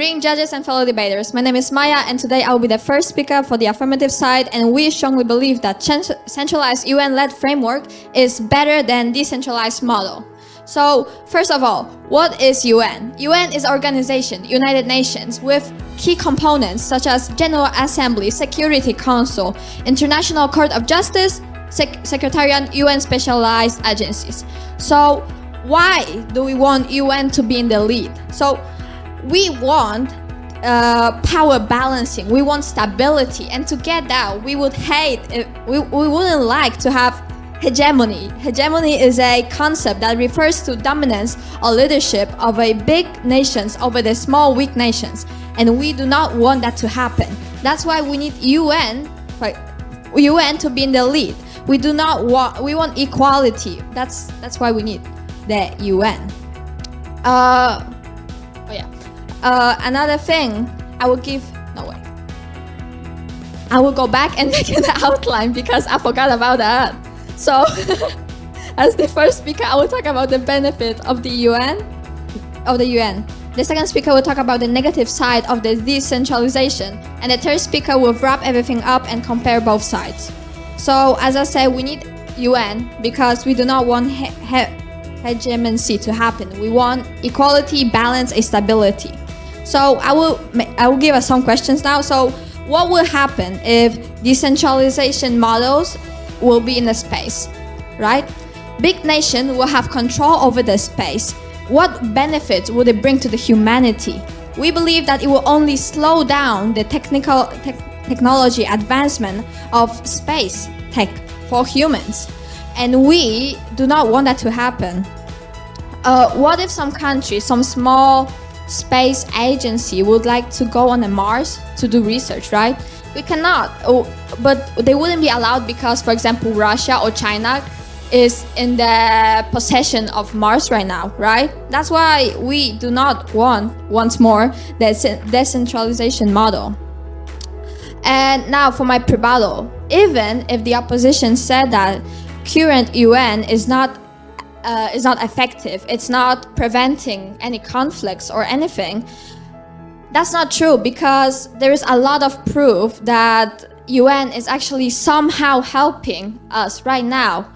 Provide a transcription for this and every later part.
Greeting judges and fellow debaters. My name is Maya, and today I will be the first speaker for the affirmative side, and we strongly believe that centralized UN-led framework is better than decentralized model. So, first of all, what is UN? UN is an organization, United Nations, with key components such as General Assembly, Security Council, International Court of Justice, Secretariat, UN specialized agencies. So, why do we want UN to be in the lead? So, we want power balancing, we want stability, and to get that, we would we wouldn't like to have hegemony. Hegemony is a concept that refers to dominance or leadership of a big nations over the small weak nations, and we do not want that to happen. That's why we need UN to be in the lead. We want equality. That's why we need the UN. Another thing, I will go back and make an outline because I forgot about that. So, as the first speaker, I will talk about the benefit of the UN. The second speaker will talk about the negative side of the decentralization, and the third speaker will wrap everything up and compare both sides. So, as I said, we need UN because we do not want hegemony to happen. We want equality, balance, and stability. So I will give us some questions now. So what will happen if decentralization models will be in the space, right? Big nation will have control over the space. What benefits would it bring to the humanity? We believe that it will only slow down the technology advancement of space tech for humans. And we do not want that to happen. What if some country, some small space agency would like to go on Mars to do research, right? We cannot, but they wouldn't be allowed because, for example, Russia or China is in the possession of Mars right now, right? That's why we do not want, once more, the decentralization model. And now for my rebuttal. Even if the opposition said that current UN is not effective, it's not preventing any conflicts or anything, that's not true because there is a lot of proof that UN is actually somehow helping us right now,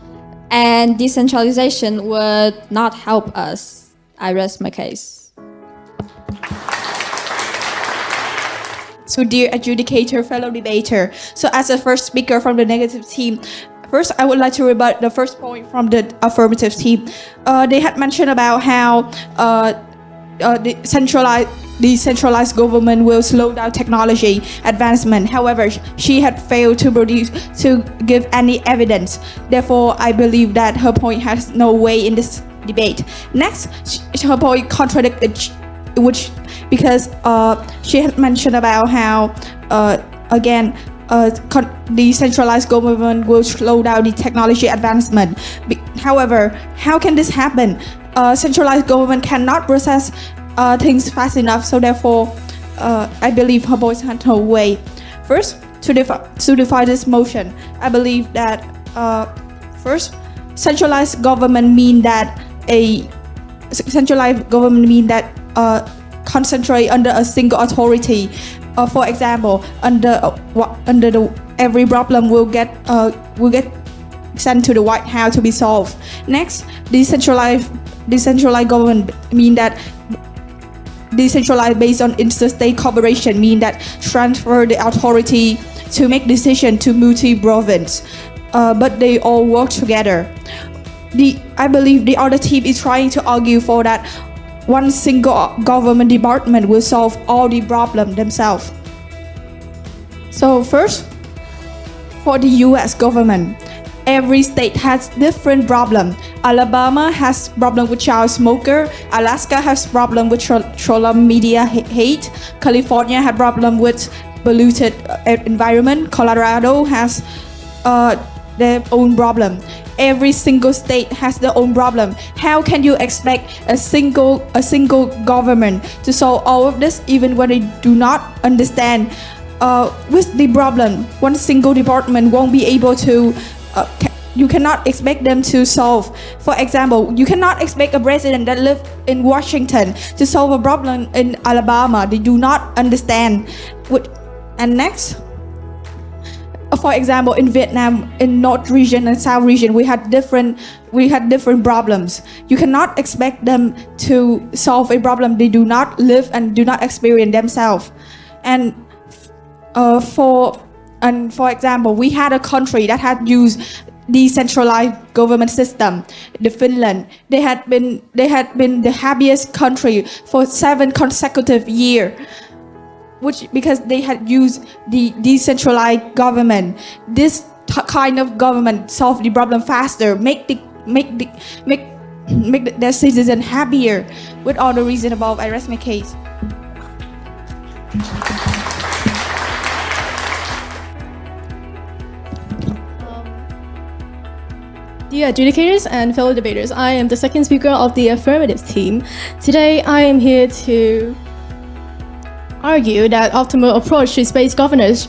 and decentralization would not help us. I rest my case. So dear adjudicator, fellow debater, so as a first speaker from the negative team, first, I would like to rebut the first point from the affirmative team. They had mentioned about how the decentralized government will slow down technology advancement. However, she had failed to give any evidence. Therefore, I believe that her point has no weight in this debate. Next, her point contradicted, because she had mentioned about how the centralized government will slow down the technology advancement. However, how can this happen? Centralized government cannot process things fast enough, so therefore, I believe her voice had no weight. First, to defy this motion, I believe that first, centralized government mean that concentrate under a single authority. For example, every problem will get sent to the White House to be solved. Next, decentralized government mean that decentralized based on interstate cooperation, mean that transfer the authority to make decision to multi-province, but they all work together. I believe the other team is trying to argue for that one single government department will solve all the problems themselves. So first, for the US government, every state has different problems. Alabama has problem with child smoker. Alaska has problem with social media hate. California had problem with polluted environment. Colorado has their own problem. Every single state has their own problem. How can you expect a single government to solve all of this, even when they do not understand with the problem? One single department won't be able to you cannot expect them to solve. For example, you cannot expect a president that lives in Washington to solve a problem in Alabama. They do not understand. And next, for example, in Vietnam, in North region and South region, we had different problems. You cannot expect them to solve a problem they do not live and do not experience themselves. And for example, we had a country that had used decentralized government system, the Finland. They had been the happiest country for 7 consecutive years, which because they had used the decentralized government. This kind of government solve the problem faster, make their citizens happier. With all the reason above, I rest my case. Dear adjudicators and fellow debaters, I am the second speaker of the affirmative team. Today, I am here to argue that optimal approach to space governance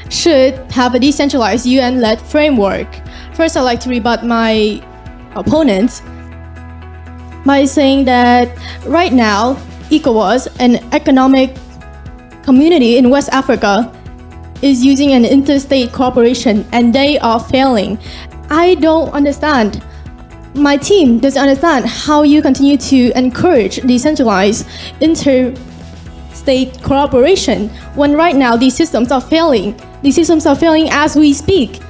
should have a decentralized UN-led framework. First, I'd like to rebut my opponents by saying that right now, ECOWAS, an economic community in West Africa, is using an interstate cooperation and they are failing. I don't understand. My team doesn't understand how you continue to encourage decentralized interstate cooperation when right now these systems are failing. These systems are failing as we speak.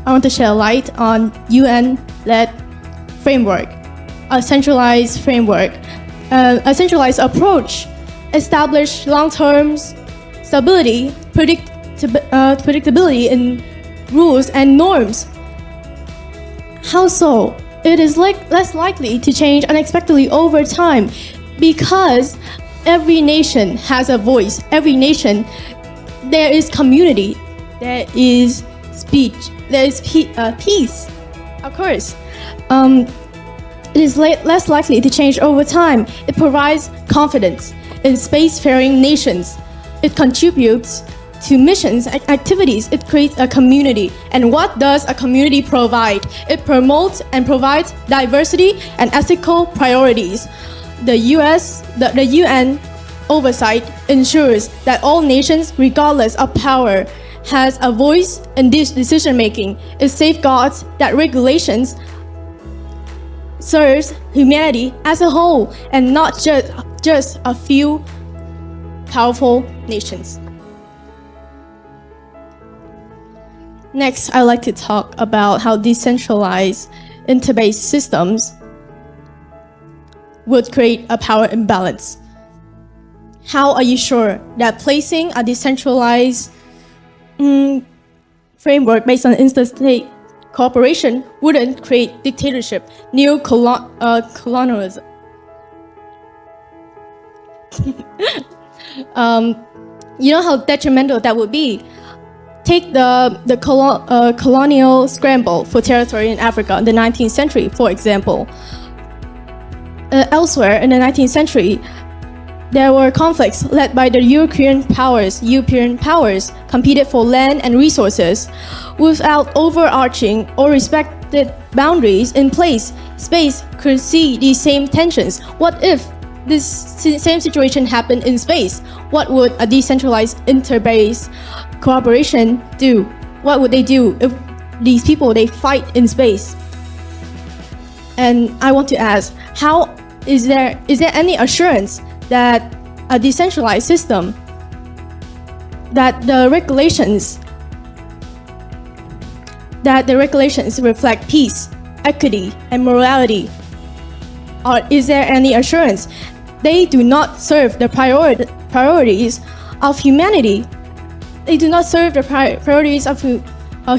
I want to shed light on UN-led framework, a centralized framework, a centralized approach, establish long-term stability, predictability in rules and norms. How so? It is less likely to change unexpectedly over time because every nation has a voice. Every nation, there is community, there is speech, there is peace, of course. It is less likely to change over time. It provides confidence in spacefaring nations. It contributes to missions and activities. It creates a community. And what does a community provide? It promotes and provides diversity and ethical priorities. The UN oversight ensures that all nations, regardless of power, has a voice in this decision making. It safeguards that regulations serves humanity as a whole and not just a few powerful nations. Next, I'd like to talk about how decentralized interbase systems would create a power imbalance. How are you sure that placing a decentralized framework based on interstate cooperation wouldn't create dictatorship, colonialism? You know how detrimental that would be. Take the colonial scramble for territory in Africa in the 19th century, for example. Elsewhere in the 19th century, there were conflicts led by the European powers. European powers competed for land and resources without overarching or respected boundaries in place. Space could see these same tensions. What if this same situation happened in space? What would a decentralized interbase cooperation do? What would they do if these people, they fight in space? And I want to ask, how is there any assurance that a decentralized system, that the regulations reflect peace, equity, and morality? Or is there any assurance they do not serve the priorities of humanity? They do not serve the priorities of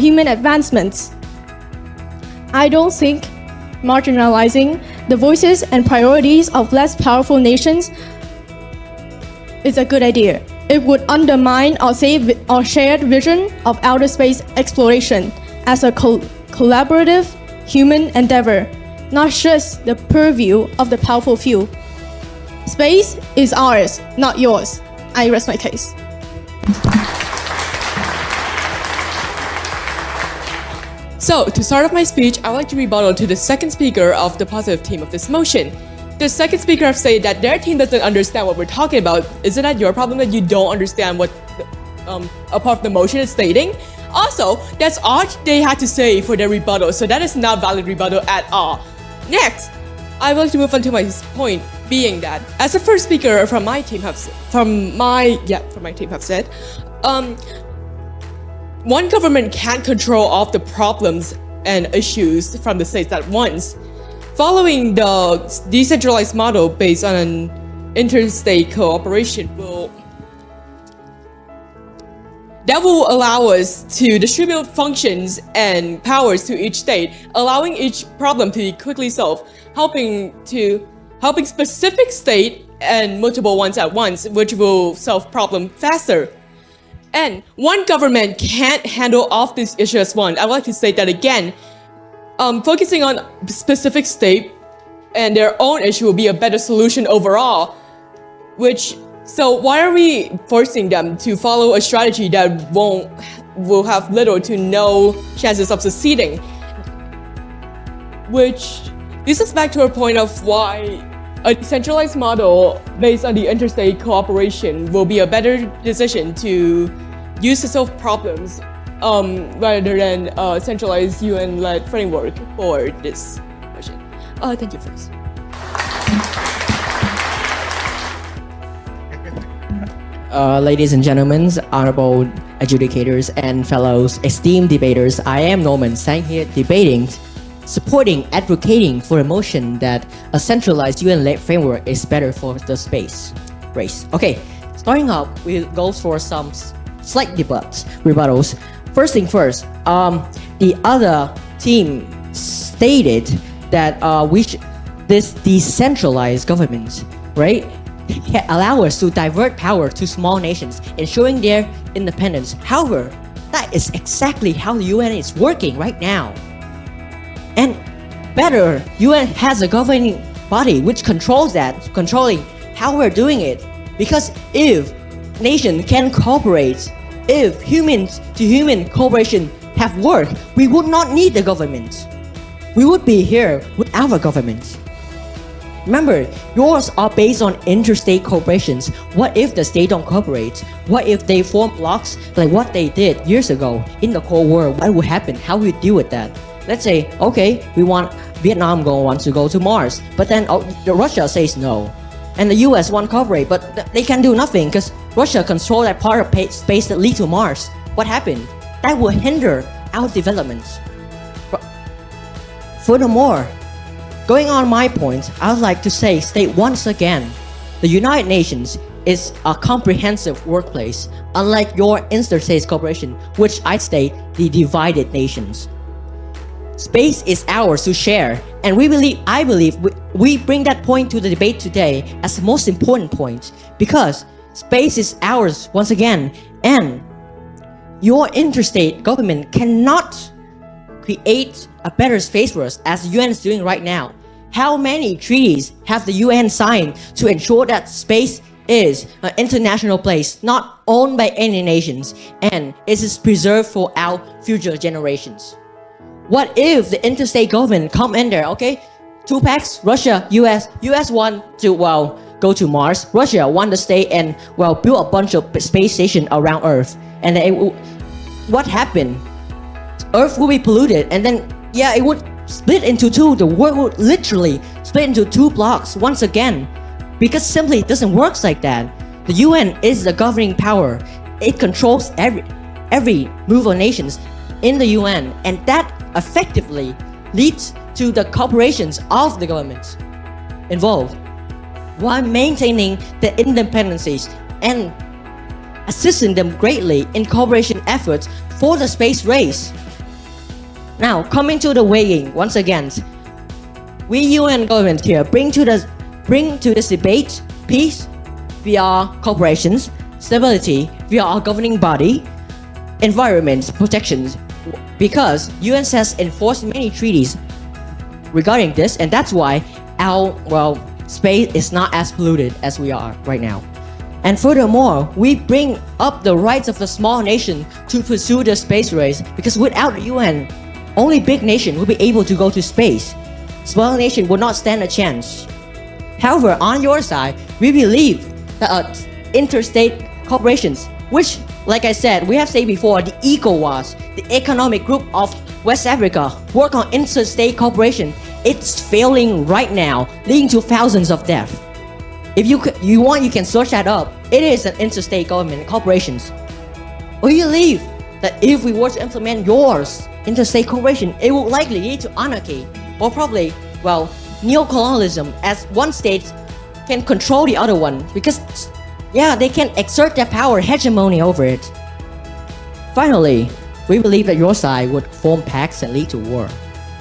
human advancements. I don't think marginalizing the voices and priorities of less powerful nations is a good idea. It would undermine our shared vision of outer space exploration as a collaborative human endeavor, not just the purview of the powerful few. Space is ours, not yours. I rest my case. So, to start off my speech, I would like to rebuttal to the second speaker of the positive team of this motion. The second speaker have said that their team doesn't understand what we're talking about. Isn't that your problem that you don't understand what a part of the motion is stating? Also, that's all they had to say for their rebuttal, so that is not valid rebuttal at all. Next, I would like to move on to my point, being that as the first speaker from my team have said, one government can't control all of the problems and issues from the states at once. Following the decentralized model based on an interstate cooperation will allow us to distribute functions and powers to each state, allowing each problem to be quickly solved, helping specific state and multiple ones at once, which will solve problem faster. And one government can't handle all of these issues at once. I would like to say that again. Focusing on specific state and their own issue will be a better solution overall. So why are we forcing them to follow a strategy that will have little to no chances of succeeding? Which this is back to a point of why a decentralized model based on the interstate cooperation will be a better decision to use to solve problems rather than a centralized UN-led framework for this question. Thank you first. Ladies and gentlemen, honorable adjudicators and fellows esteemed debaters, I am Norman, standing here debating, supporting, advocating for a motion that a centralized UN-led framework is better for the space race. Okay, starting up, we go for some slight rebuttals. First thing first, the other team stated that this decentralized government, right, can allow us to divert power to small nations, ensuring their independence. However, that is exactly how the UN is working right now. And better, UN has a governing body which controlling how we're doing it. Because if nations can cooperate, if human-to-human cooperation have worked, we would not need the government. We would be here without a government. Remember, yours are based on interstate corporations. What if the state don't cooperate? What if they form blocks like what they did years ago in the Cold War? What would happen? How would you deal with that? Let's say, okay, Vietnam wants to go to Mars, but then Russia says no. And the US want to cooperate, but they can do nothing because Russia controls that part of space that leads to Mars. What happened? That will hinder our developments. Furthermore, going on my point, I would like to state once again, the United Nations is a comprehensive workplace, unlike your interstate cooperation, which I state the divided nations. Space is ours to share, and I believe we bring that point to the debate today as the most important point, because space is ours once again, and your interstate government cannot create a better space for us as the UN is doing right now. How many treaties have the UN signed to ensure that space is an international place, not owned by any nations, and it is preserved for our future generations? What if the interstate government come in there, okay? Two packs, Russia, US want to, go to Mars. Russia want to stay and, build a bunch of space stations around Earth. And then what happened? Earth will be polluted, and then, it would split into two. The world would literally split into two blocks once again. Because simply it doesn't work like that. The UN is the governing power. It controls every move of nations in the UN, and that effectively leads to the corporations of the governments involved, while maintaining the independencies and assisting them greatly in cooperation efforts for the space race. Now, coming to the weighing, once again, we UN government here bring to this debate peace via corporations, stability via our governing body, environment protections, because UN has enforced many treaties regarding this, and that's why our space is not as polluted as we are right now. And furthermore, we bring up the rights of the small nation to pursue the space race, because without the UN, only big nation will be able to go to space. Small nation will not stand a chance. However, on your side, we believe that interstate corporations, which, like I said, we have said before, the ECOWAS, the Economic Group of West Africa, work on interstate cooperation. It's failing right now, leading to thousands of deaths. If you want, you can search that up. It is an interstate government corporations. We believe that if we were to implement yours interstate cooperation, it will likely lead to anarchy, or probably, well, neocolonialism, as one state can control the other one, because, yeah, they can exert their power hegemony over it. Finally, we believe that your side would form pacts and lead to war.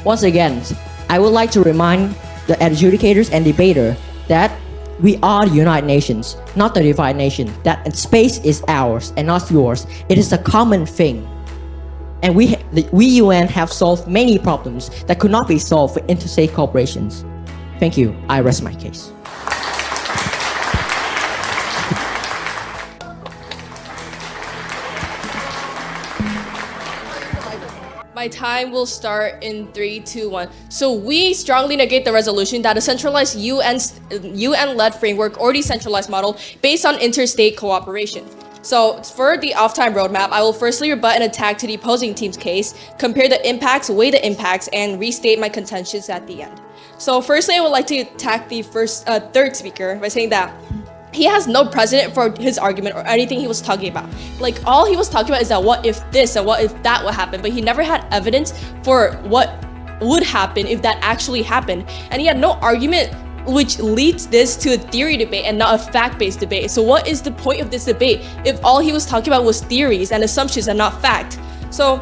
Once again, I would like to remind the adjudicators and debater that we are the United Nations, not the divided nation. That space is ours and not yours. It is a common thing. And we UN have solved many problems that could not be solved with interstate corporations. Thank you. I rest my case. My time will start in 3, 2, 1. So we strongly negate the resolution that a centralized UN-led framework or decentralized model based on interstate cooperation. So for the off-time roadmap, I will firstly rebut and attack to the opposing team's case, compare the impacts, weigh the impacts, and restate my contentions at the end. So firstly, I would like to attack the third speaker by saying that he has no precedent for his argument or anything he was talking about. Like, all he was talking about is that what if this and what if that would happen, but he never had evidence for what would happen if that actually happened. And he had no argument which leads this to a theory debate and not a fact-based debate. So what is the point of this debate if all he was talking about was theories and assumptions and not fact? So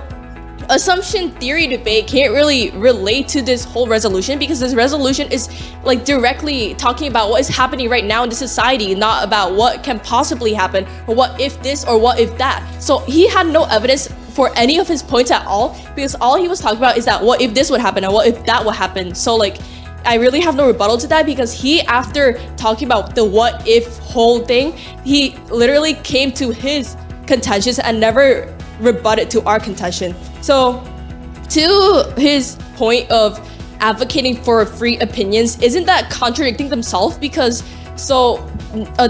assumption theory debate can't really relate to this whole resolution, because this resolution is like directly talking about what is happening right now in the society, not about what can possibly happen or what if this or what if that. So he had no evidence for any of his points at all, because all he was talking about is that what if this would happen and what if that would happen. So like, I really have no rebuttal to that, because he, after talking about the what if whole thing, he literally came to his contentions and never rebutted to our contention. So to his point of advocating for free opinions, isn't that contradicting themselves? Because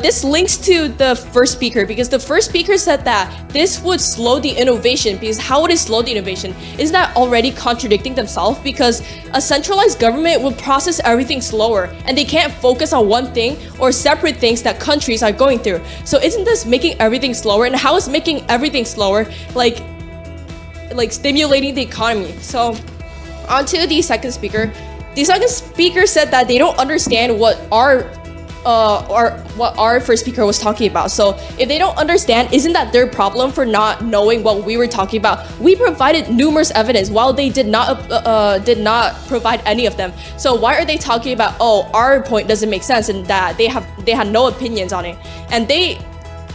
this links to the first speaker, because the first speaker said that this would slow the innovation. Because how would it slow the innovation? Isn't that already contradicting themselves? Because a centralized government will process everything slower, and they can't focus on one thing or separate things that countries are going through. So isn't this making everything slower? And how is making everything slower like stimulating the economy? So on to the second speaker. The second speaker said that they don't understand what our first speaker was talking about. So if they don't understand, isn't that their problem for not knowing what we were talking about? We provided numerous evidence while they did not provide any of them. So why are they talking about, oh, our point doesn't make sense, and that they had no opinions on it? And they,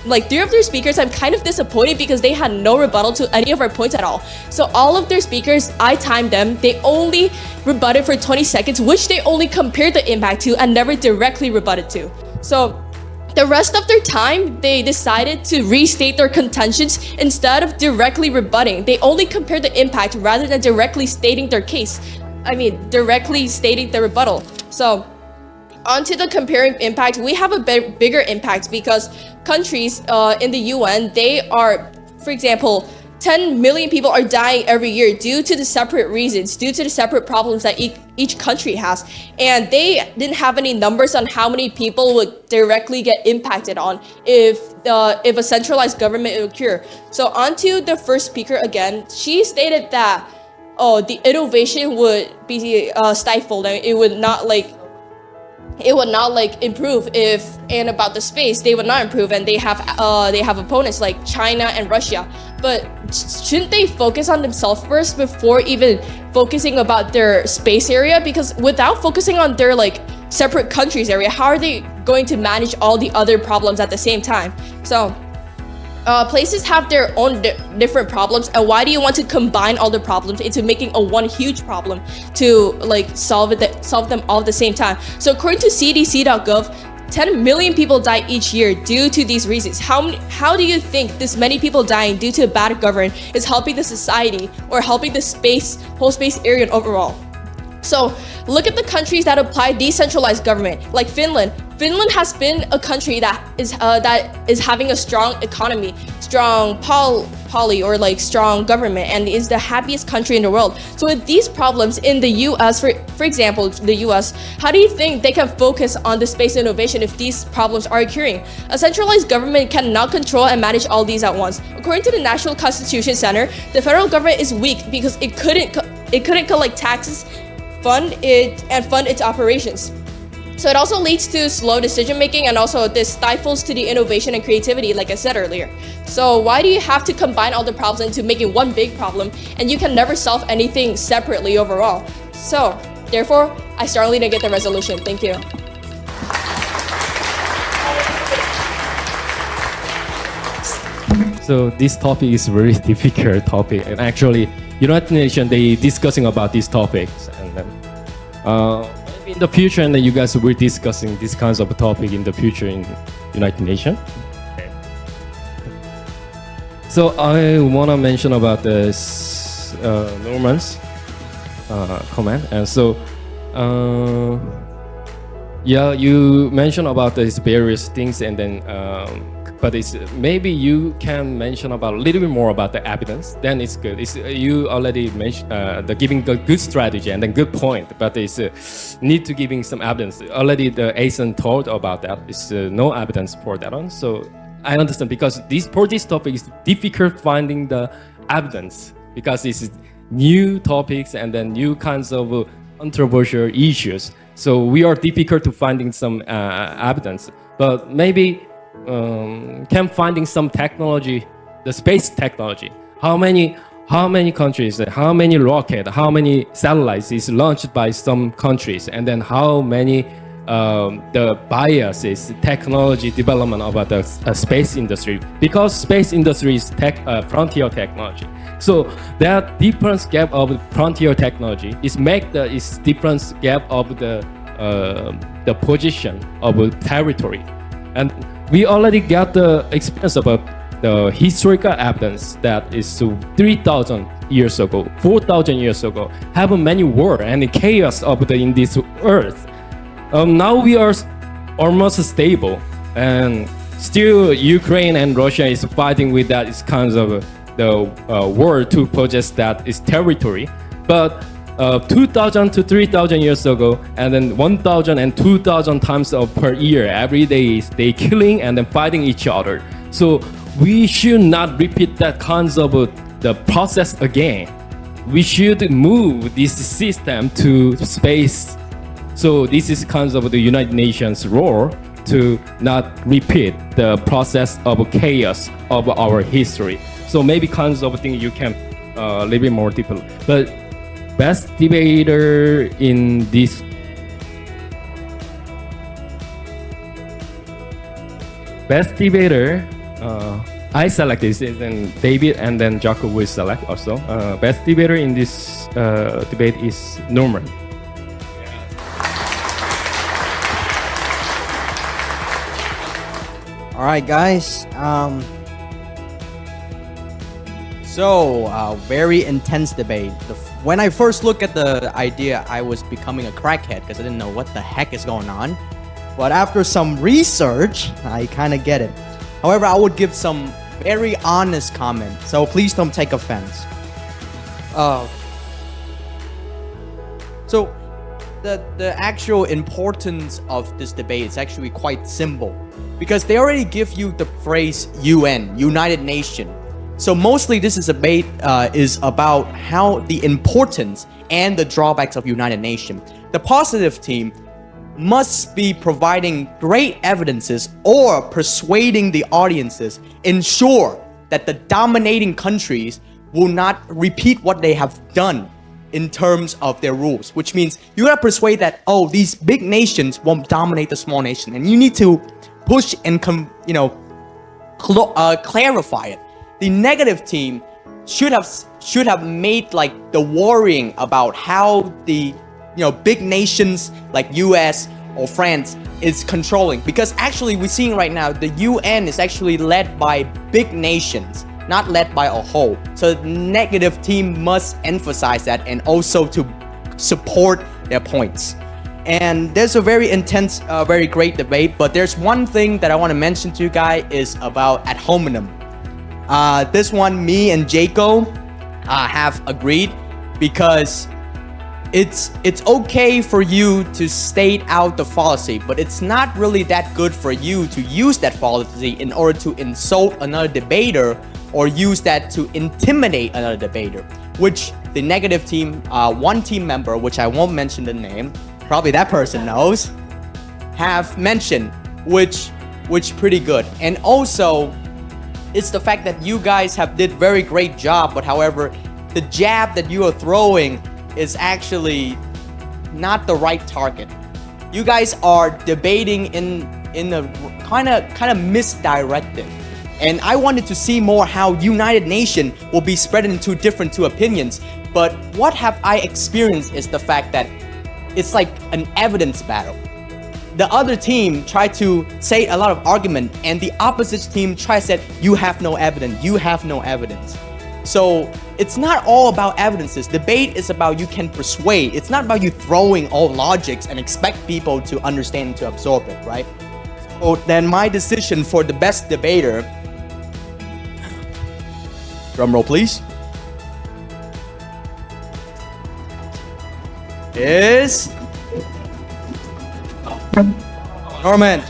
like, three of their speakers, I'm kind of disappointed because they had no rebuttal to any of our points at all. So all of their speakers, I timed them. They only rebutted for 20 seconds, which they only compared the impact to and never directly rebutted to. So the rest of their time, they decided to restate their contentions instead of directly rebutting. They only compared the impact rather than directly stating their case. Directly stating the rebuttal. So onto the comparing impact, we have a bigger impact because countries in the UN, they are, for example, 10 million people are dying every year due to the separate reasons, due to the separate problems that each country has. And they didn't have any numbers on how many people would directly get impacted on if a centralized government would occur. So onto the first speaker again, she stated that, oh, the innovation would be stifled, and it would not improve and about the space, they would not improve, and they have opponents like China and Russia. But shouldn't they focus on themselves first before even focusing about their space area? Because without focusing on their separate countries area, how are they going to manage all the other problems at the same time? So places have their own different problems, and why do you want to combine all the problems into making one huge problem to solve them all at the same time? So according to cdc.gov, 10 million people die each year due to these reasons. How do you think this many people dying due to bad government is helping the society or helping the whole space area overall? So look at the countries that apply decentralized government, like Finland. Finland has been a country that is having a strong economy, strong strong government, and is the happiest country in the world. So with these problems in the U.S., for example, the U.S., how do you think they can focus on the space innovation if these problems are occurring? A centralized government cannot control and manage all these at once. According to the National Constitution Center, the federal government is weak because it couldn't collect taxes, fund its operations. So it also leads to slow decision making, and also this stifles to the innovation and creativity, like I said earlier. So why do you have to combine all the problems into making one big problem, and you can never solve anything separately overall? So therefore, I strongly negate the resolution. Thank you. So this topic is a very difficult topic, and actually United Nations, they discussing about these topics, and then maybe in the future, and then you guys will be discussing this kinds of topic in the future in United Nations. Okay. So I want to mention about this Norman's comment, and so yeah, you mentioned about these various things, and then but it's maybe you can mention about a little bit more about the evidence. Then it's good. It's you already mentioned the giving the good strategy and then good point, but it's need to giving some evidence. Already the Asen told about that. It's no evidence for that one. So I understand, because for this topic is difficult finding the evidence, because it's new topics and then new kinds of controversial issues. So we are difficult to finding some evidence, but maybe can finding some technology, the space technology. How many countries, how many rockets, how many satellites is launched by some countries, and then how many the bias is technology development about the space industry, because space industry is frontier technology. So that difference gap of frontier technology is make the difference gap of the position of territory. And we already got the experience about the historical evidence that is 3,000 years ago, 4,000 years ago, have many war and chaos in this earth. Now we are almost stable, and still Ukraine and Russia is fighting with that. It's kind of the war to possess that is territory. But 2,000 to 3,000 years ago, and then 1,000 and 2,000 times per year, every day they killing and then fighting each other. So we should not repeat that kind of the process again. We should move this system to space. So this is kind of the United Nations role to not repeat the process of chaos of our history. So maybe kinds of things you can a little bit more deeper. But best debater in this I select this, and then David and then Jacob will select also. Best debater in this debate is Norman. All right, guys. Very intense debate. When I first looked at the idea, I was becoming a crackhead because I didn't know what the heck is going on. But after some research, I kind of get it. However, I would give some very honest comment, so please don't take offense. So the actual importance of this debate is actually quite simple, because they already give you the phrase UN, United Nations. So mostly this is debate is about how the importance and the drawbacks of United Nations. The positive team must be providing great evidences or persuading the audiences, ensure that the dominating countries will not repeat what they have done in terms of their rules, which means you gotta persuade that, oh, these big nations won't dominate the small nation, and you need to push and clarify it. The negative team should have made like the worrying about how the big nations like US or France is controlling. Because actually we're seeing right now the UN is actually led by big nations, not led by a whole. So the negative team must emphasize that and also to support their points. And there's a very intense, very great debate, but there's one thing that I want to mention to you guys is about ad hominem. This one, me and Jaco have agreed, because it's okay for you to state out the fallacy, but it's not really that good for you to use that fallacy in order to insult another debater or use that to intimidate another debater, which the negative team, one team member, which I won't mention the name, probably that person knows, have mentioned, which pretty good. And also, it's the fact that you guys have did very great job, but however, the jab that you are throwing is actually not the right target. You guys are debating in a kind of misdirected. And I wanted to see more how United Nations will be spread into different two opinions. But what have I experienced is the fact that it's like an evidence battle. The other team tried to say a lot of argument, and the opposite team tries to say, you have no evidence, you have no evidence. So it's not all about evidences. Debate is about you can persuade. It's not about you throwing all logics and expect people to understand and to absorb it, right? So then my decision for the best debater, drum roll please, is Norman.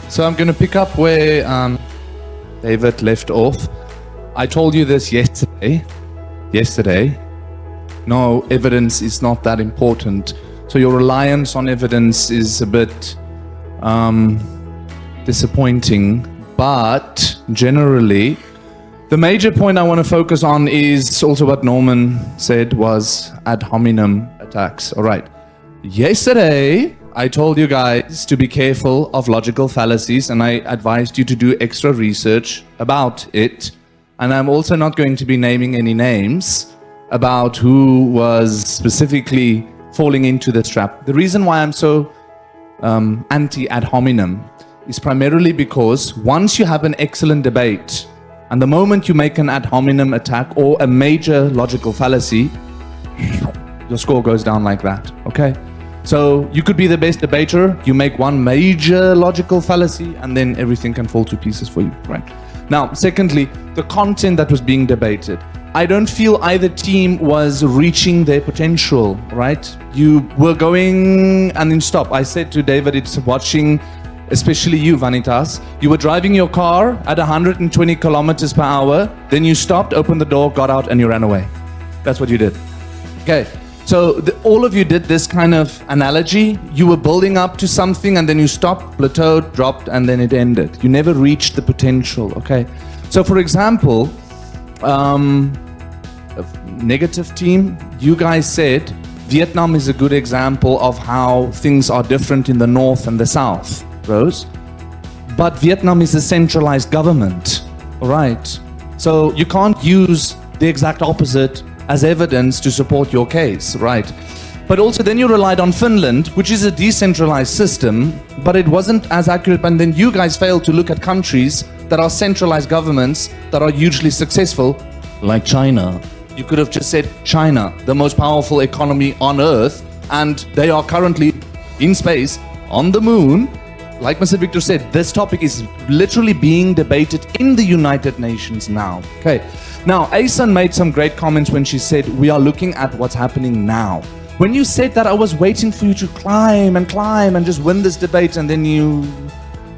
So I'm going to pick up where David left off. I told you this yesterday. No, evidence is not that important. So your reliance on evidence is a bit disappointing. But generally, the major point I want to focus on is also what Norman said was ad hominem attacks. All right. Yesterday, I told you guys to be careful of logical fallacies, and I advised you to do extra research about it. And I'm also not going to be naming any names about who was specifically falling into this trap. The reason why I'm so anti-ad hominem is primarily because once you have an excellent debate, and the moment you make an ad hominem attack or a major logical fallacy, your score goes down like that, okay? So you could be the best debater, you make one major logical fallacy, and then everything can fall to pieces for you, right? Now, secondly, the content that was being debated. I don't feel either team was reaching their potential, right? You were going and then stop. I said to David, it's watching, especially you, Vanitas. You were driving your car at 120 kilometers per hour, then you stopped, opened the door, got out, and you ran away. That's what you did. Okay. So all of you did this kind of analogy. You were building up to something and then you stopped, plateaued, dropped, and then it ended. You never reached the potential, okay? So for example, a negative team, you guys said Vietnam is a good example of how things are different in the north and the south, Rose. But Vietnam is a centralized government, all right? So you can't use the exact opposite as evidence to support your case, right? But also then you relied on Finland, which is a decentralized system, but it wasn't as accurate. And then you guys failed to look at countries that are centralized governments that are hugely successful, like China. You could have just said China, the most powerful economy on earth, and they are currently in space, on the moon. Like Mr. Victor said, this topic is literally being debated in the United Nations now. Okay. Now, Asan made some great comments when she said, we are looking at what's happening now. When you said that, I was waiting for you to climb and just win this debate, and then you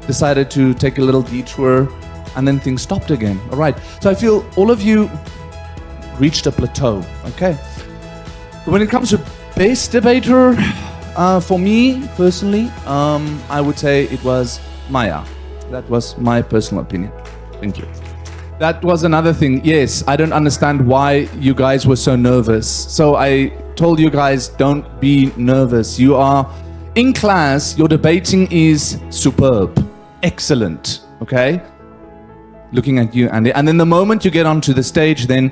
decided to take a little detour, and then things stopped again. All right. So I feel all of you reached a plateau. Okay. When it comes to best debater, for me personally, I would say it was Maya. That was my personal opinion. Thank you. That was another thing. Yes, I don't understand why you guys were so nervous. So I told you guys, don't be nervous. You are in class, your debating is superb, excellent, okay? Looking at you, Andy. And then the moment you get onto the stage, then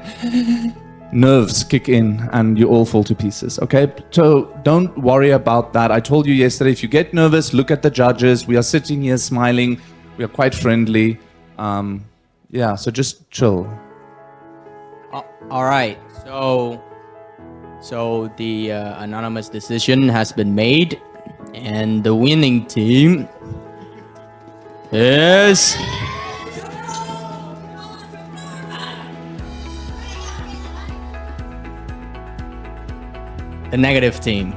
nerves kick in and you all fall to pieces. Okay, so don't worry about that. I told you yesterday, if you get nervous, look at the judges. We are sitting here smiling. We are quite friendly. Yeah, so just chill. All right. So the anonymous decision has been made, and the winning team is the negative team.